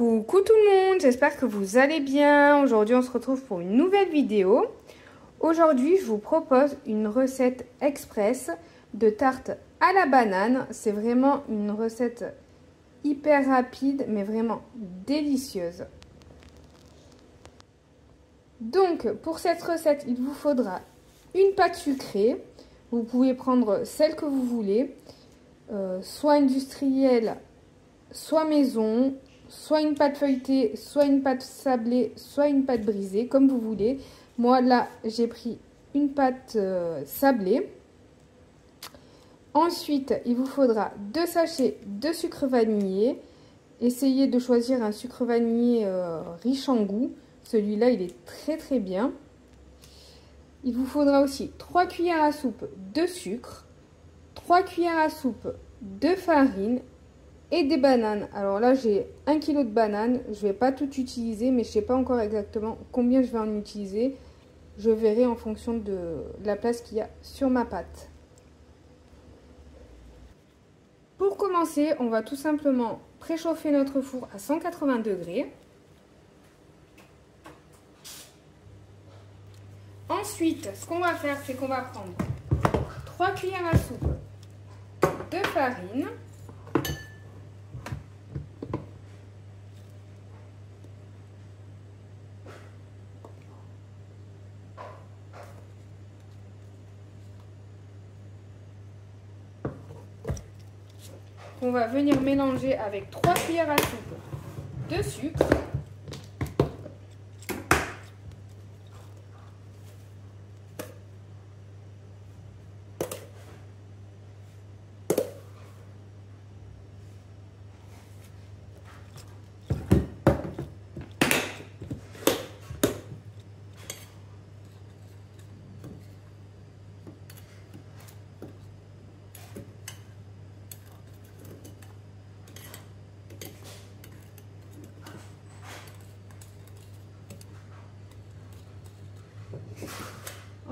Coucou tout le monde, j'espère que vous allez bien. Aujourd'hui on se retrouve pour une nouvelle vidéo. Aujourd'hui je vous propose une recette express de tarte à la banane. C'est vraiment une recette hyper rapide mais vraiment délicieuse. Donc pour cette recette il vous faudra une pâte sucrée. Vous pouvez prendre celle que vous voulez, soit industrielle, soit maison, soit une pâte feuilletée, soit une pâte sablée, soit une pâte brisée, comme vous voulez. Moi, là, j'ai pris une pâte sablée. Ensuite, il vous faudra 2 sachets de sucre vanillé. Essayez de choisir un sucre vanillé riche en goût. Celui-là, il est très bien. Il vous faudra aussi 3 cuillères à soupe de sucre, 3 cuillères à soupe de farine et des bananes. Alors là, j'ai 1 kg de bananes. Je ne vais pas tout utiliser, mais je ne sais pas encore exactement combien je vais en utiliser. Je verrai en fonction de la place qu'il y a sur ma pâte. Pour commencer, on va tout simplement préchauffer notre four à 180 degrés. Ensuite, ce qu'on va faire, c'est qu'on va prendre 3 cuillères à soupe de farine. On va venir mélanger avec 3 cuillères à soupe de sucre.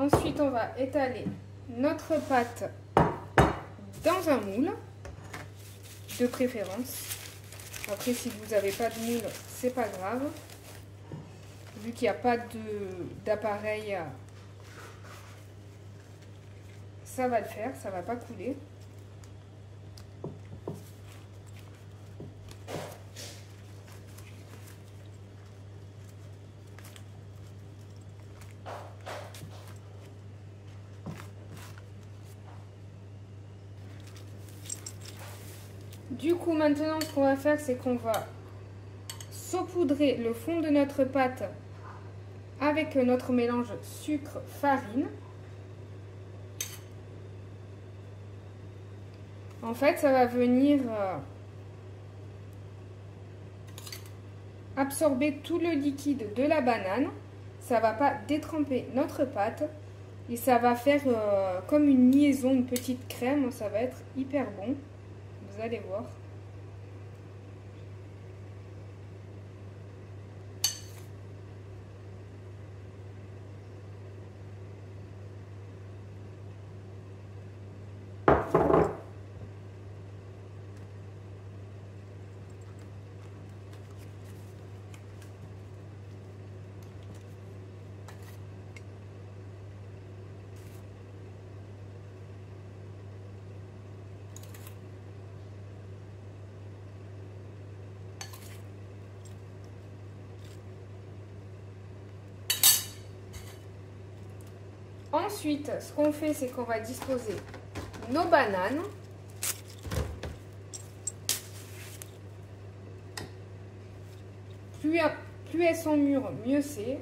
Ensuite, on va étaler notre pâte dans un moule, de préférence. Après, si vous n'avez pas de moule, c'est pas grave. Vu qu'il n'y a pas d'appareil, ça va le faire, ça va pas couler. Du coup, maintenant, ce qu'on va faire, c'est qu'on va saupoudrer le fond de notre pâte avec notre mélange sucre-farine. En fait, ça va venir absorber tout le liquide de la banane. Ça ne va pas détremper notre pâte. Et ça va faire comme une liaison, une petite crème. Ça va être hyper bon. Vous allez voir. Ensuite, ce qu'on fait, c'est qu'on va disposer nos bananes. Plus elles sont mûres, mieux c'est.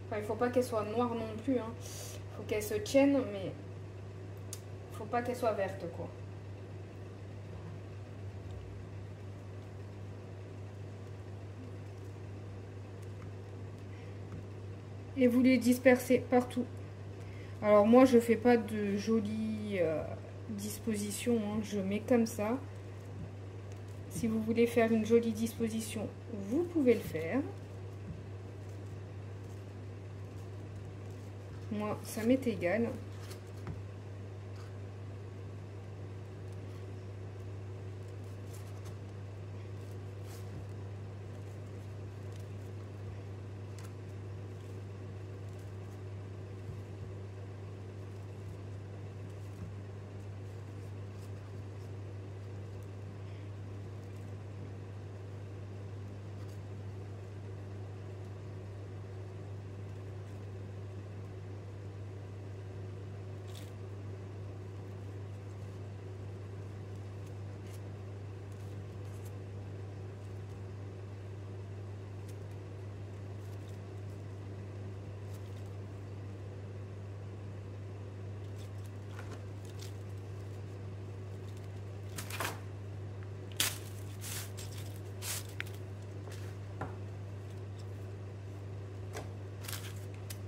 Enfin, il ne faut pas qu'elles soient noires non plus. Il faut qu'elles se tiennent, mais il ne faut pas qu'elles soient vertes, quoi. Et vous les dispersez partout. Alors moi, je fais pas de jolies dispositions, je mets comme ça. Si vous voulez faire une jolie disposition, vous pouvez le faire. Moi, ça m'est égal.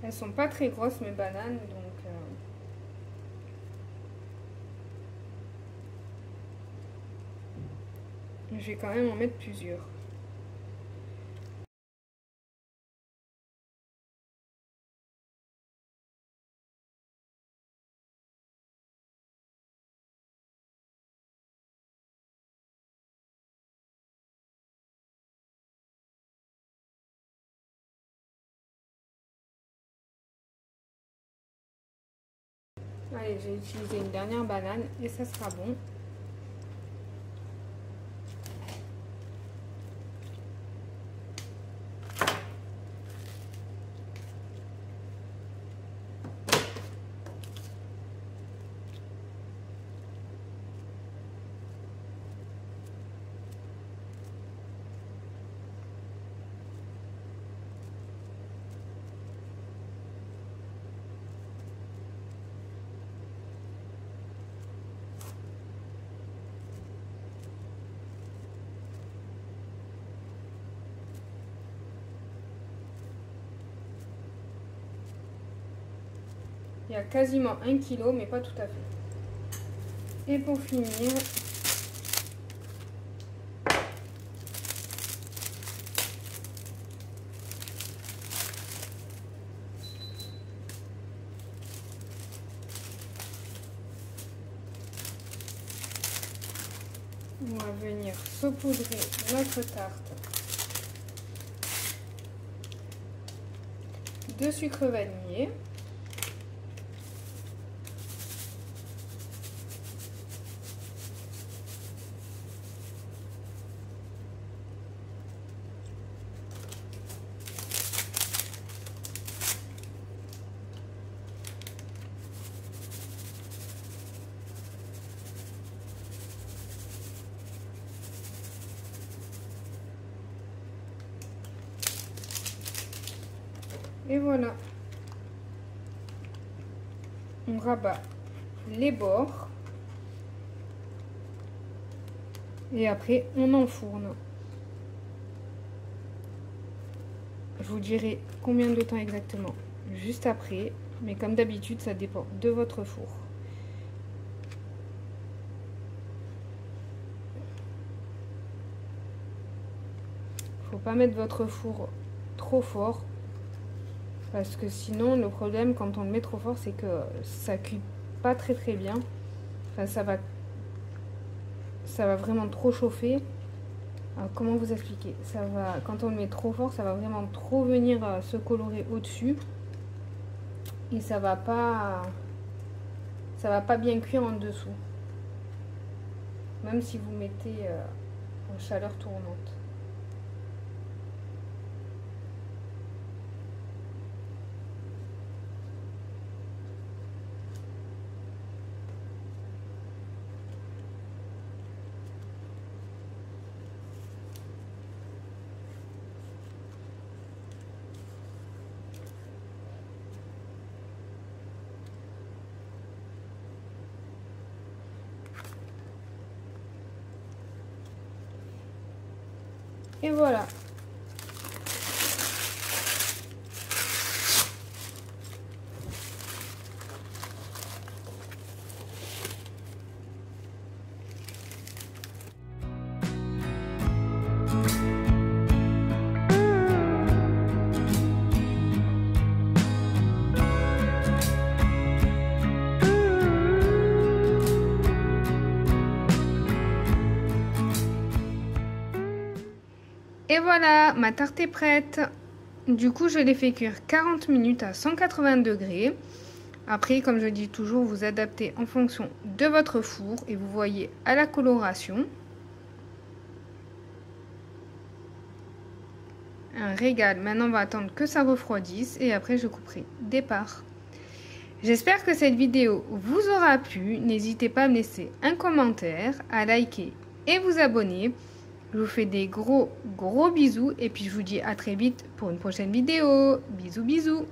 Elles sont pas très grosses mes bananes, donc je vais quand même en mettre plusieurs. Allez, j'ai utilisé une dernière banane et ça sera bon. Il y a quasiment 1 kg, mais pas tout à fait. Et pour finir, on va venir saupoudrer notre tarte de sucre vanillé. Et voilà, on rabat les bords et après on enfourne. Je vous dirai combien de temps exactement juste après, mais comme d'habitude ça dépend de votre four. Faut pas mettre votre four trop fort. Parce que sinon, le problème quand on le met trop fort, c'est que ça cuit pas très bien. Enfin, ça va vraiment trop chauffer. Alors, comment vous expliquer? Quand on le met trop fort, ça va vraiment trop venir se colorer au-dessus. Et ça va pas bien cuire en dessous. Même si vous mettez en chaleur tournante. Et voilà. Et voilà, ma tarte est prête. Du coup, je l'ai fait cuire 40 minutes à 180 degrés. Après, comme je dis toujours, vous adaptez en fonction de votre four et vous voyez à la coloration. Un régal. Maintenant, on va attendre que ça refroidisse et après, je couperai des parts. J'espère que cette vidéo vous aura plu. N'hésitez pas à me laisser un commentaire, à liker et vous abonner. Je vous fais des gros bisous et puis je vous dis à très vite pour une prochaine vidéo. Bisous bisous.